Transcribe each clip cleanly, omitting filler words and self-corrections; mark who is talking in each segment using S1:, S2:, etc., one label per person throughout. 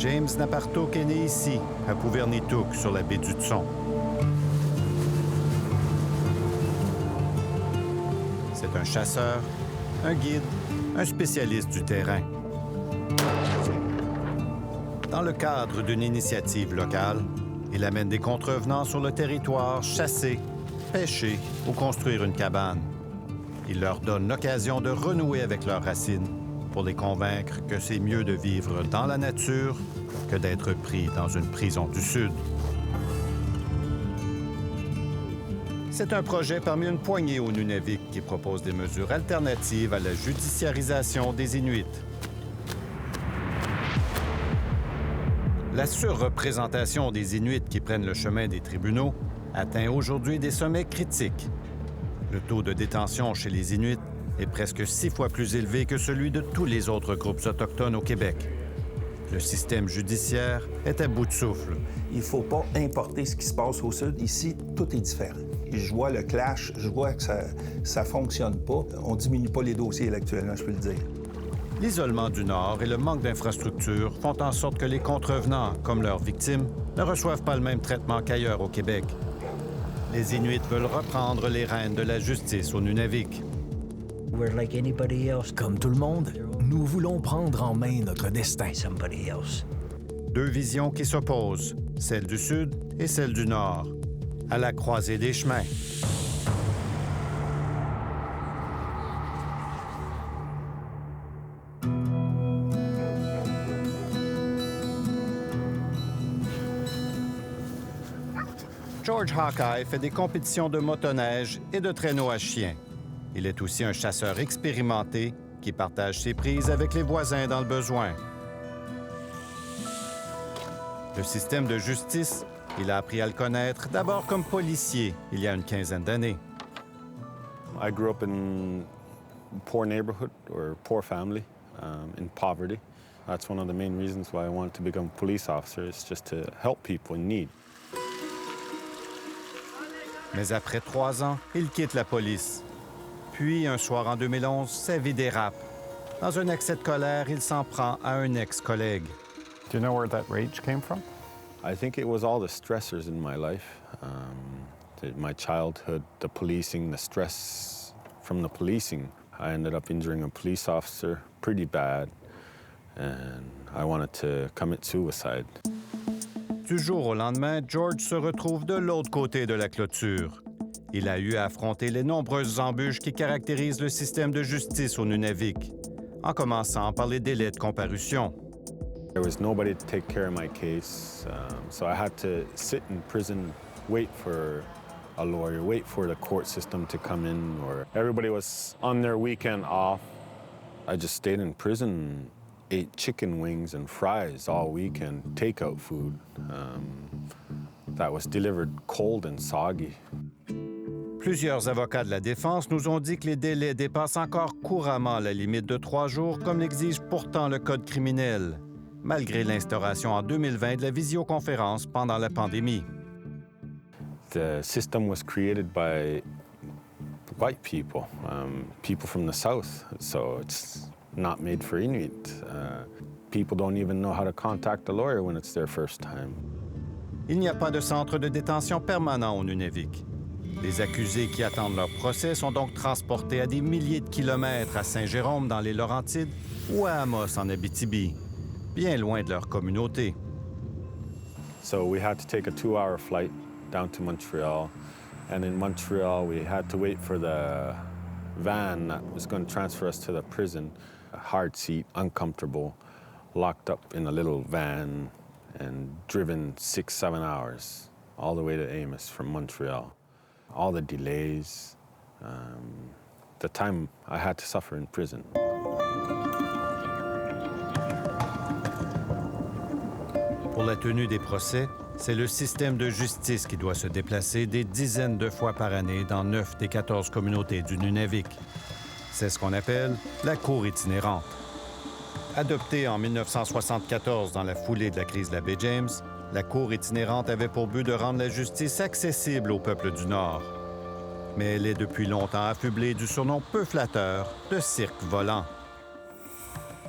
S1: James Napartuk est né ici, à Puvernituq, sur la baie d'Hudson. C'est un chasseur, un guide, un spécialiste du terrain. Dans le cadre d'une initiative locale, il amène des contrevenants sur le territoire chasser, pêcher ou construire une cabane. Il leur donne l'occasion de renouer avec leurs racines pour les convaincre que c'est mieux de vivre dans la nature que d'être pris dans une prison du Sud. C'est un projet parmi une poignée au Nunavik qui propose des mesures alternatives à la judiciarisation des Inuits. La surreprésentation des Inuits qui prennent le chemin des tribunaux atteint aujourd'hui des sommets critiques. Le taux de détention chez les Inuits est presque 6 fois plus élevé que celui de tous les autres groupes autochtones au Québec. Le système judiciaire est à bout de souffle.
S2: Il ne faut pas importer ce qui se passe au Sud. Ici, tout est différent. Je vois le clash, je vois que ça ne fonctionne pas. On ne diminue pas les dossiers actuellement, je peux le dire.
S1: L'isolement du Nord et le manque d'infrastructures font en sorte que les contrevenants, comme leurs victimes, ne reçoivent pas le même traitement qu'ailleurs au Québec. Les Inuits veulent reprendre les rênes de la justice au Nunavik.
S3: Comme tout le monde, nous voulons prendre en main notre destin.
S1: Deux visions qui s'opposent, celle du Sud et celle du Nord, à la croisée des chemins. George Hawkeye fait des compétitions de motoneige et de traîneau à chien. Il est aussi un chasseur expérimenté qui partage ses prises avec les voisins dans le besoin. Le système de justice, il a appris à le connaître d'abord comme policier il y a une quinzaine d'années.
S4: I grew up in a poor neighborhood or poor family, in poverty. That's one of the main reasons why I wanted to become a police officer, is just to help people in need.
S1: Mais après 3 ans, il quitte la police. Puis, un soir en 2011, sa vie dérape. Dans un accès de colère, il s'en prend à un ex-collègue.
S5: Do you know where that rage came from?
S4: I think it was all the stressors in my life. My childhood, the policing, the stress from the policing. I ended up injuring a police officer pretty bad, and I wanted to commit suicide.
S1: Du jour au lendemain, George se retrouve de l'autre côté de la clôture. Il a eu à affronter les nombreuses embûches qui caractérisent le système de justice au Nunavik, en commençant par les délais de comparution.
S4: There was nobody to take care of my case, so I had to sit in prison, wait for a lawyer, wait for the court system to come in, or everybody was on their weekend off. I just stayed in prison, ate chicken wings and fries all weekend, takeout food that was delivered cold and soggy.
S1: Plusieurs avocats de la défense nous ont dit que les délais dépassent encore couramment la limite de 3 jours, comme l'exige pourtant le Code criminel, malgré l'instauration en 2020 de la visioconférence pendant la pandémie.
S4: The system was created by white people, people from the South, so it's not made for Inuit. People don't even know how to contact a lawyer when it's their first time.
S1: Il n'y a pas de centre de détention permanent au Nunavik. Les accusés qui attendent leur procès sont donc transportés à des milliers de kilomètres à Saint-Jérôme dans les Laurentides ou à Amos en Abitibi, bien loin de leur communauté.
S4: So we had to take a 2-hour flight down to Montreal, and in Montreal we had to wait for the van that was going to transfer us to the prison. A hard seat, uncomfortable, locked up in a little van and driven 6-7 hours all the way to Amos from Montreal. All the delays, the time I had to suffer in prison.
S1: Pour la tenue des procès, c'est le système de justice qui doit se déplacer des dizaines de fois par année dans 9 des 14 communautés du Nunavik. C'est ce qu'on appelle la cour itinérante. Adoptée en 1974 dans la foulée de la crise de la baie James, la cour itinérante avait pour but de rendre la justice accessible au peuple du Nord. Mais elle est depuis longtemps affublée du surnom peu flatteur de cirque volant.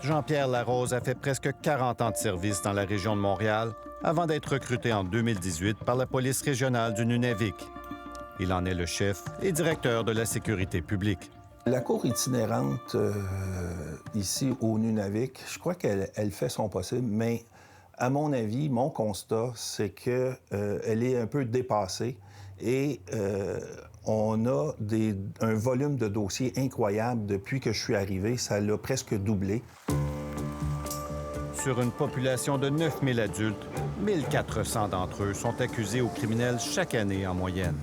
S1: Jean-Pierre Larose a fait presque 40 ans de service dans la région de Montréal avant d'être recruté en 2018 par la police régionale du Nunavik. Il en est le chef et directeur de la sécurité publique.
S2: La cour itinérante ici au Nunavik, je crois qu'elle fait son possible, mais à mon avis, mon constat, c'est qu'elle est un peu dépassée et on a un volume de dossiers incroyable depuis que je suis arrivé. Ça l'a presque doublé.
S1: Sur une population de 9000 adultes, 1400 d'entre eux sont accusés aux criminels chaque année en moyenne.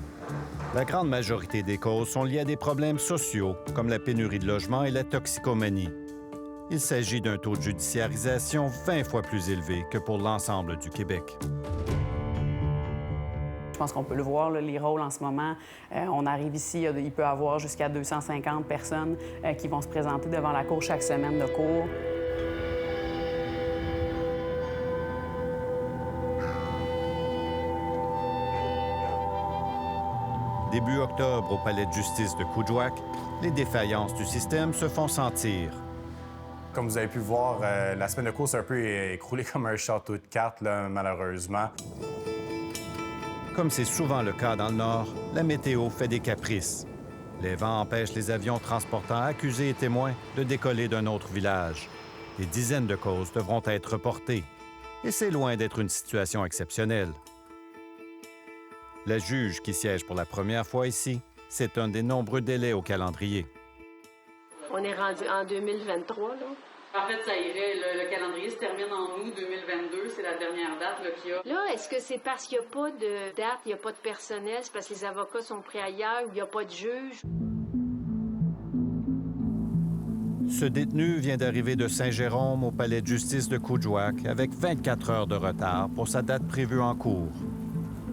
S1: La grande majorité des causes sont liées à des problèmes sociaux, comme la pénurie de logements et la toxicomanie. Il s'agit d'un taux de judiciarisation 20 fois plus élevé que pour l'ensemble du Québec.
S6: Je pense qu'on peut le voir, là, les rôles en ce moment. On arrive ici, il peut y avoir jusqu'à 250 personnes qui vont se présenter devant la cour chaque semaine de cours.
S1: Début octobre, au palais de justice de Coudjouac, les défaillances du système se font sentir.
S7: Comme vous avez pu voir, la semaine de cours s'est un peu écroulée comme un château de cartes, là, malheureusement.
S1: Comme c'est souvent le cas dans le Nord, la météo fait des caprices. Les vents empêchent les avions transportant accusés et témoins de décoller d'un autre village. Des dizaines de causes devront être reportées. Et c'est loin d'être une situation exceptionnelle. La juge qui siège pour la première fois ici, c'est un des nombreux délais au calendrier.
S8: On est rendu en 2023, là.
S6: En fait, ça irait. Le calendrier se termine en août 2022. C'est la dernière date là, qu'il y a.
S8: Là, est-ce que c'est parce qu'il n'y a pas de date, il n'y a pas de personnel, c'est parce que les avocats sont pris ailleurs ou il n'y a pas de juge?
S1: Ce détenu vient d'arriver de Saint-Jérôme au palais de justice de Coudjouac avec 24 heures de retard pour sa date prévue en cours.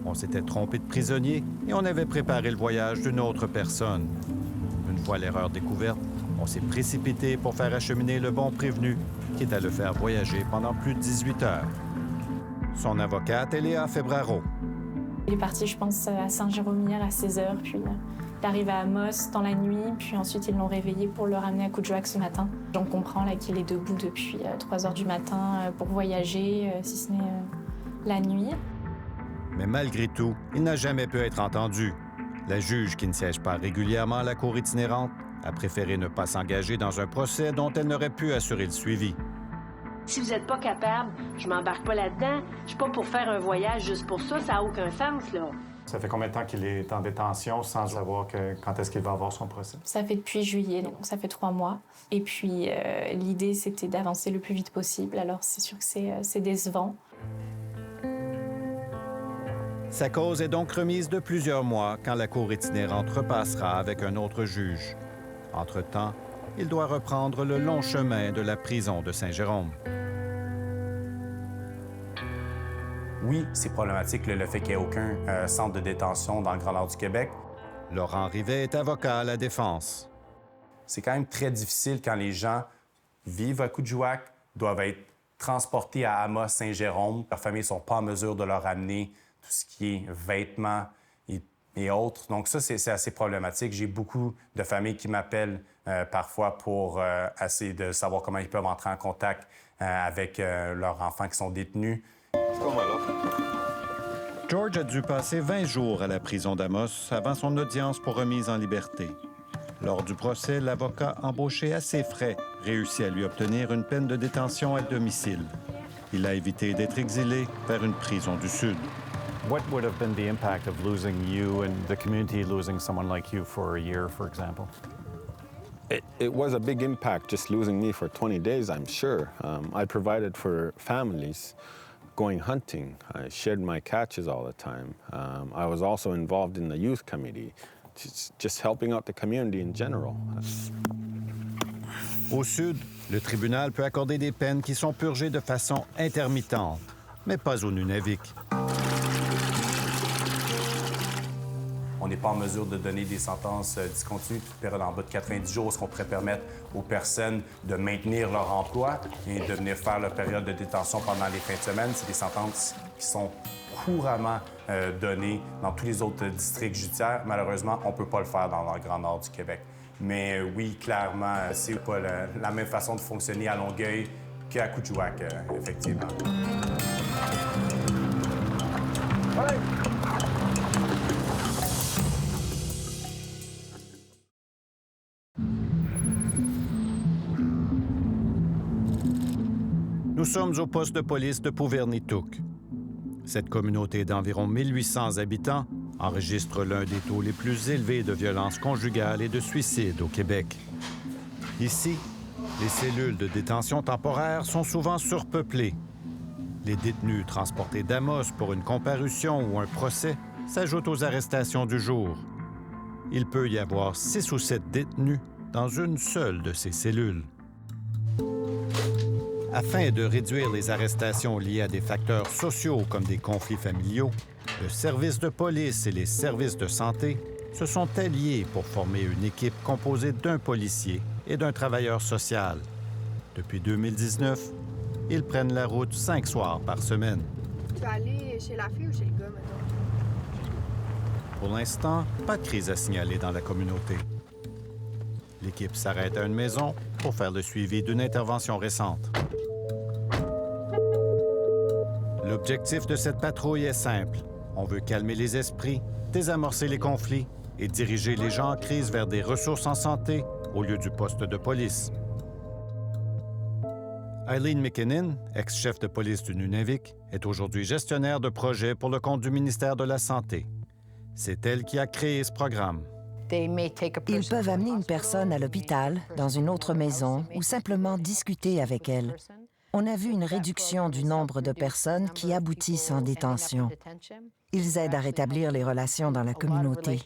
S1: On s'était trompé de prisonnier et on avait préparé le voyage d'une autre personne. Une fois l'erreur découverte, on s'est précipité pour faire acheminer le bon prévenu, quitte à le faire voyager pendant plus de 18 heures. Son avocate est Léa Febraro.
S9: Il est parti, je pense, à Saint-Jérôme hier à 16 h, puis il arrive à Amos dans la nuit, puis ensuite ils l'ont réveillé pour le ramener à Coudjouac ce matin. J'en comprends là qu'il est debout depuis 3 h du matin pour voyager, si ce n'est la nuit.
S1: Mais malgré tout, il n'a jamais pu être entendu. La juge, qui ne siège pas régulièrement à la cour itinérante, a préféré ne pas s'engager dans un procès dont elle n'aurait pu assurer le suivi.
S8: Si vous n'êtes pas capable, je m'embarque pas là-dedans. Je suis pas pour faire un voyage juste pour ça, ça n'a aucun sens, là.
S5: Ça fait combien de temps qu'il est en détention sans savoir quand est-ce qu'il va avoir son procès?
S9: Ça fait depuis juillet, donc ça fait 3 mois. Et puis l'idée, c'était d'avancer le plus vite possible. Alors c'est sûr que c'est décevant.
S1: Sa cause est donc remise de plusieurs mois quand la cour itinérante repassera avec un autre juge. Entre-temps, il doit reprendre le long chemin de la prison de Saint-Jérôme.
S7: Oui, c'est problématique le fait qu'il n'y ait aucun centre de détention dans le Grand Nord du Québec.
S1: Laurent Rivet est avocat à la défense.
S7: C'est quand même très difficile quand les gens vivent à Coudjouac, doivent être transportés à Amos, Saint-Jérôme. Leurs familles ne sont pas en mesure de leur amener tout ce qui est vêtements et autres. Donc ça, c'est assez problématique. J'ai beaucoup de familles qui m'appellent parfois pour essayer de savoir comment ils peuvent entrer en contact avec leurs enfants qui sont détenus.
S1: George a dû passer 20 jours à la prison d'Amos avant son audience pour remise en liberté. Lors du procès, l'avocat embauché à ses frais réussit à lui obtenir une peine de détention à domicile. Il a évité d'être exilé vers une prison du Sud.
S5: What would have been the impact of losing you and the community losing someone like you for a year, for example?
S4: It was a big impact just losing me for 20 days, I'm sure. I provided for families going hunting. I shared my catches all the time. I was also involved in the youth committee, just helping out the community in general.
S1: Au Sud, le tribunal peut accorder des peines qui sont purgées de façon intermittente, mais pas au Nunavik.
S7: On n'est pas en mesure de donner des sentences discontinues, toute période en bas de 90 jours, ce qu'on pourrait permettre aux personnes de maintenir leur emploi et de venir faire leur période de détention pendant les fins de semaine. C'est des sentences qui sont couramment données dans tous les autres districts judiciaires. Malheureusement, on ne peut pas le faire dans le Grand Nord du Québec. Mais oui, clairement, c'est pas la même façon de fonctionner à Longueuil qu'à Coudjouac, effectivement.
S1: Nous sommes au poste de police de Pouvernituk. Cette communauté d'environ 1800 habitants enregistre l'un des taux les plus élevés de violences conjugales et de suicides au Québec. Ici, les cellules de détention temporaire sont souvent surpeuplées. Les détenus transportés d'Amos pour une comparution ou un procès s'ajoutent aux arrestations du jour. Il peut y avoir 6 ou 7 détenus dans une seule de ces cellules. Afin de réduire les arrestations liées à des facteurs sociaux comme des conflits familiaux, le service de police et les services de santé se sont alliés pour former une équipe composée d'un policier et d'un travailleur social. Depuis 2019, ils prennent la route 5 soirs par semaine.
S10: Tu vas aller chez la fille ou chez le gars, mettons?
S1: Pour l'instant, pas de crise à signaler dans la communauté. L'équipe s'arrête à une maison pour faire le suivi d'une intervention récente. L'objectif de cette patrouille est simple. On veut calmer les esprits, désamorcer les conflits et diriger les gens en crise vers des ressources en santé au lieu du poste de police. Eileen McKinnon, ex-chef de police du Nunavik, est aujourd'hui gestionnaire de projet pour le compte du ministère de la Santé. C'est elle qui a créé ce programme.
S11: Ils peuvent amener une personne à l'hôpital, dans une autre maison, ou simplement discuter avec elle. On a vu une réduction du nombre de personnes qui aboutissent en détention. Ils aident à rétablir les relations dans la communauté.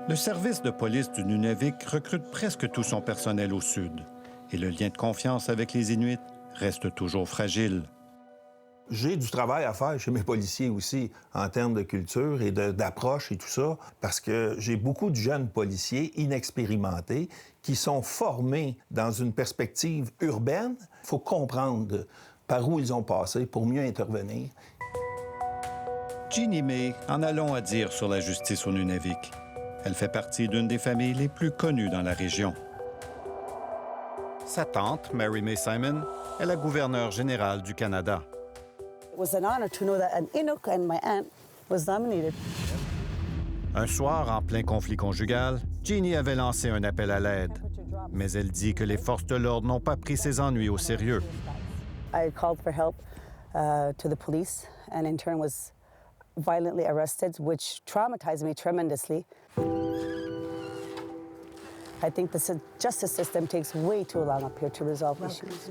S1: Le service de police du Nunavik recrute presque tout son personnel au sud. Et le lien de confiance avec les Inuits reste toujours fragile.
S2: J'ai du travail à faire chez mes policiers aussi, en termes de culture et d'approche et tout ça, parce que j'ai beaucoup de jeunes policiers inexpérimentés qui sont formés dans une perspective urbaine. Il faut comprendre par où ils ont passé pour mieux intervenir.
S1: Jeannie May en a long à dire sur la justice au Nunavik. Elle fait partie d'une des familles les plus connues dans la région. Sa tante, Mary May Simon, est la gouverneure générale du Canada. Un soir, en plein conflit conjugal, Jeannie avait lancé un appel à l'aide. Mais elle dit que les forces de l'ordre n'ont pas pris ses ennuis au sérieux.
S12: I called for help to the police and in turn was violently arrested, which traumatized me tremendously. I think the justice system takes way too long up here to resolve issues.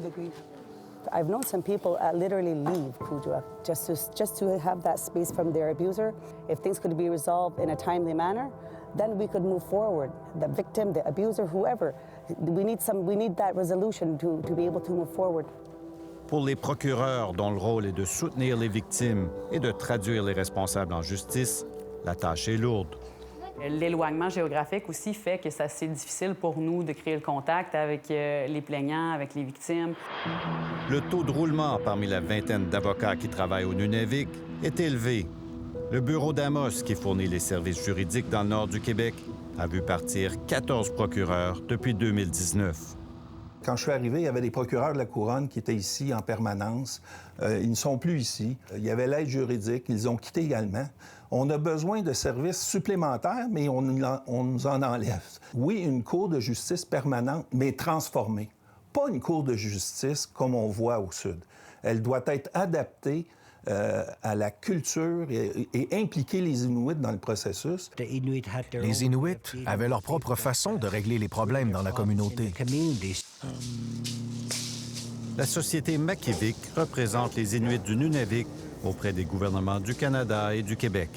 S12: I've known some people literally leave Coudjouac just to have that space from their abuser. If things could be resolved in a timely manner, then we could move forward. The victim, the abuser, whoever, we need that resolution to be able to move forward.
S1: Pour les procureurs dont le rôle est de soutenir les victimes et de traduire les responsables en justice, la tâche est lourde.
S6: L'éloignement géographique aussi fait que c'est difficile pour nous de créer le contact avec les plaignants, avec les victimes.
S1: Le taux de roulement parmi la vingtaine d'avocats qui travaillent au Nunavik est élevé. Le bureau d'Amos, qui fournit les services juridiques dans le nord du Québec, a vu partir 14 procureurs depuis 2019.
S2: Quand je suis arrivé, il y avait des procureurs de la Couronne qui étaient ici en permanence. Ils ne sont plus ici. Il y avait l'aide juridique. Ils ont quitté également. On a besoin de services supplémentaires, mais on nous en enlève. Oui, une cour de justice permanente, mais transformée. Pas une cour de justice comme on voit au Sud. Elle doit être adaptée à la culture et impliquer les Inuits dans le processus.
S3: Les Inuits avaient leur propre façon de régler les problèmes dans la communauté.
S1: La société Makivik représente les Inuits du Nunavik auprès des gouvernements du Canada et du Québec.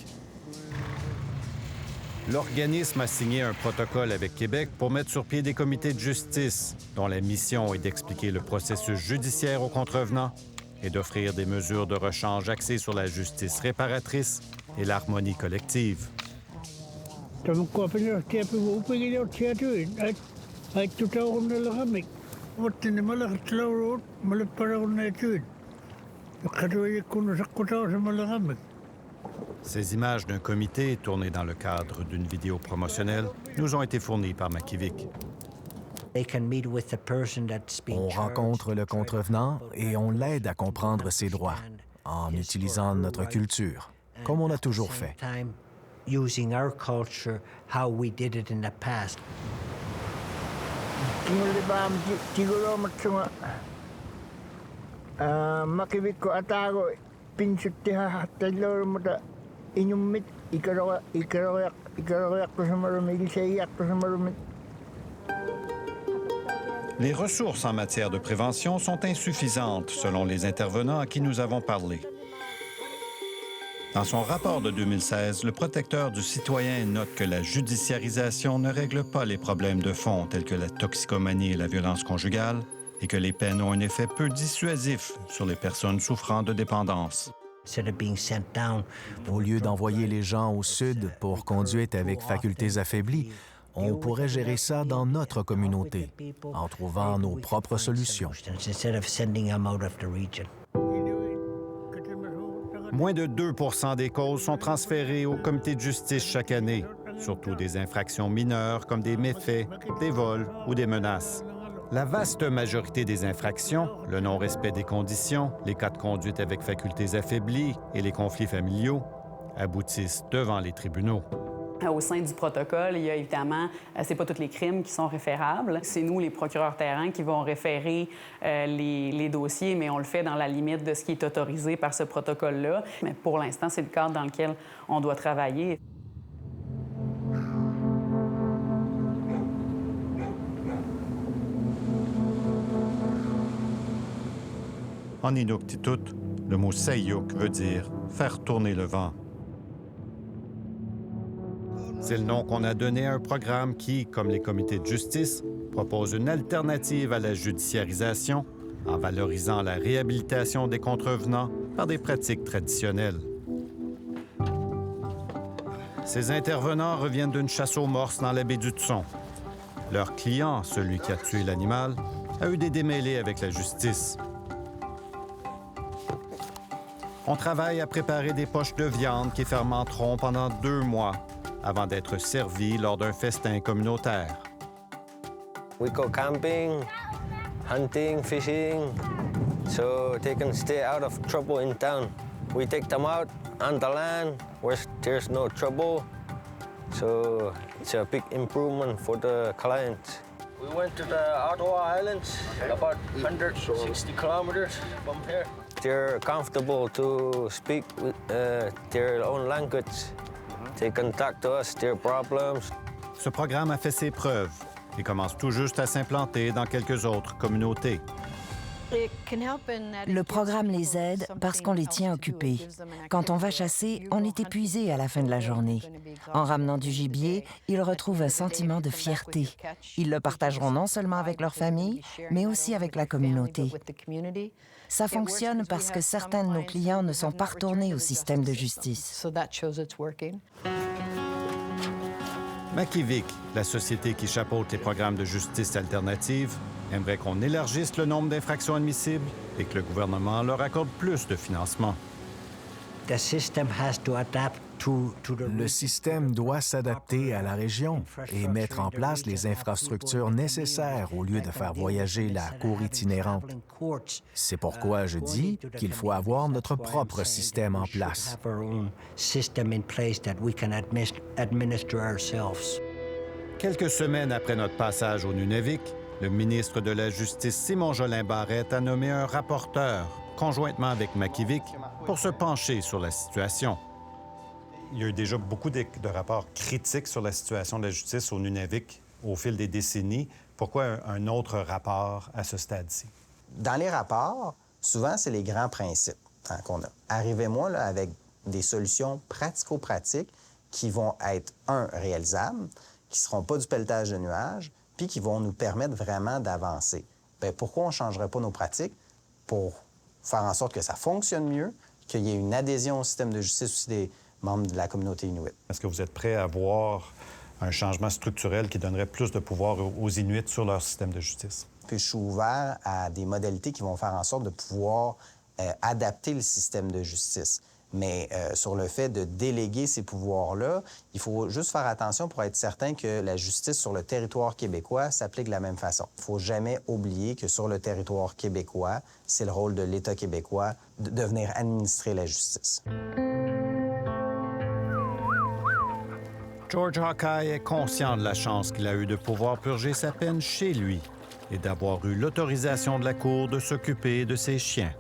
S1: L'organisme a signé un protocole avec Québec pour mettre sur pied des comités de justice, dont la mission est d'expliquer le processus judiciaire aux contrevenants et d'offrir des mesures de rechange axées sur la justice réparatrice et l'harmonie collective. Ces images d'un comité tournées dans le cadre d'une vidéo promotionnelle nous ont été fournies par Makivik.
S3: On rencontre le contrevenant et on l'aide à comprendre ses droits en utilisant notre culture, comme on a toujours fait.
S1: Les ressources en matière de prévention sont insuffisantes, selon les intervenants à qui nous avons parlé. Dans son rapport de 2016, le protecteur du citoyen note que la judiciarisation ne règle pas les problèmes de fond tels que la toxicomanie et la violence conjugale et que les peines ont un effet peu dissuasif sur les personnes souffrant de dépendance.
S3: Au lieu d'envoyer les gens au sud pour conduite avec facultés affaiblies, on pourrait gérer ça dans notre communauté, en trouvant nos propres solutions.
S1: Moins de 2 % des causes sont transférées au comité de justice chaque année, surtout des infractions mineures comme des méfaits, des vols ou des menaces. La vaste majorité des infractions, le non-respect des conditions, les cas de conduite avec facultés affaiblies et les conflits familiaux, aboutissent devant les tribunaux.
S6: Au sein du protocole, il y a évidemment, c'est pas tous les crimes qui sont référables. C'est nous, les procureurs terrain, qui vont référer les dossiers, mais on le fait dans la limite de ce qui est autorisé par ce protocole-là. Mais pour l'instant, c'est le cadre dans lequel on doit travailler.
S1: En Inuktitut, le mot Sayuk veut dire « faire tourner le vent ». C'est le nom qu'on a donné à un programme qui, comme les comités de justice, propose une alternative à la judiciarisation en valorisant la réhabilitation des contrevenants par des pratiques traditionnelles. Ces intervenants reviennent d'une chasse aux morses dans la baie du Tson. Leur client, celui qui a tué l'animal, a eu des démêlés avec la justice. On travaille à préparer des poches de viande qui fermenteront pendant 2 mois avant d'être servis lors d'un festin communautaire.
S13: We go camping, hunting, fishing, so they can stay out of trouble in town. We take them out on the land where there's no trouble, so it's a big improvement for the clients. We went to the Ottawa Islands, about 160 kilometers from here. They're comfortable to speak with, their own language. They can talk to us their problems.
S1: Ce programme a fait ses preuves et commence tout juste à s'implanter dans quelques autres communautés.
S11: Le programme les aide parce qu'on les tient occupés. Quand on va chasser, on est épuisé à la fin de la journée. En ramenant du gibier, ils retrouvent un sentiment de fierté. Ils le partageront non seulement avec leur famille, mais aussi avec la communauté. Ça fonctionne parce que certains de nos clients ne sont pas retournés au système de justice.
S1: Makivik, la société qui chapeaute les programmes de justice alternative, aimerait qu'on élargisse le nombre d'infractions admissibles et que le gouvernement leur accorde plus de financement.
S3: Le système doit s'adapter à la région et mettre en place les infrastructures nécessaires au lieu de faire voyager la cour itinérante. C'est pourquoi je dis qu'il faut avoir notre propre système en place.
S1: Quelques semaines après notre passage au Nunavik, le ministre de la Justice Simon Jolin Barrette a nommé un rapporteur, conjointement avec Makivik, pour se pencher sur la situation.
S5: Il y a eu déjà beaucoup de rapports critiques sur la situation de la justice au Nunavik au fil des décennies. Pourquoi un autre rapport à ce stade-ci?
S14: Dans les rapports, souvent, c'est les grands principes qu'on a. Arrivez-moi là, avec des solutions pratico-pratiques qui vont être, réalisables, qui ne seront pas du pelletage de nuages, puis qui vont nous permettre vraiment d'avancer. Bien, pourquoi on ne changerait pas nos pratiques pour faire en sorte que ça fonctionne mieux, qu'il y ait une adhésion au système de justice aussi des membres de la communauté inuit?
S5: Est-ce que vous êtes prêt à voir un changement structurel qui donnerait plus de pouvoir aux Inuits sur leur système de justice?
S14: Puis je suis ouvert à des modalités qui vont faire en sorte de pouvoir adapter le système de justice. Mais sur le fait de déléguer ces pouvoirs-là, il faut juste faire attention pour être certain que la justice sur le territoire québécois s'applique de la même façon. Il ne faut jamais oublier que sur le territoire québécois, c'est le rôle de l'État québécois de venir administrer la justice.
S1: George Hawkeye est conscient de la chance qu'il a eue de pouvoir purger sa peine chez lui et d'avoir eu l'autorisation de la Cour de s'occuper de ses chiens.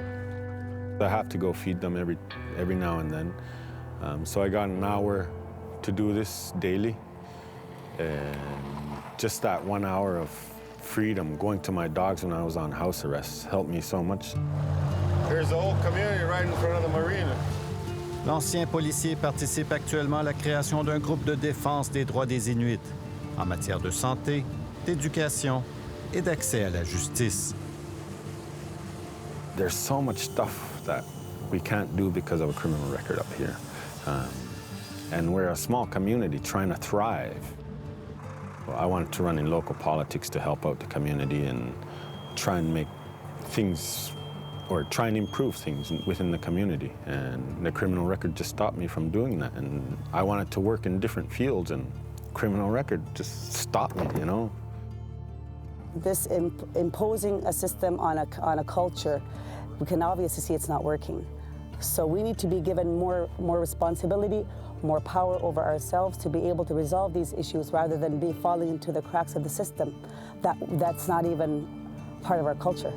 S4: I have to go feed them every now and then. So I got an hour to do this daily. And just that 1 hour of freedom, going to my dogs when I was on house arrest, helped me so much.
S13: There's the whole community right in front of the marina.
S1: L'ancien policier participe actuellement à la création d'un groupe de défense des droits des Inuits en matière de santé, d'éducation et d'accès à la justice.
S4: There's so much stuff that we can't do because of a criminal record up here. And we're a small community trying to thrive. Well, I wanted to run in local politics to help out the community and try and make things or try and improve things within the community. And the criminal record just stopped me from doing that. And I wanted to work in different fields, and criminal record just stopped me, you know?
S12: This imposing a system on a culture, we can obviously see it's not working. So we need to be given more responsibility, more power over ourselves to be able to resolve these issues rather than be falling into the cracks of the system. That's not even part of our culture.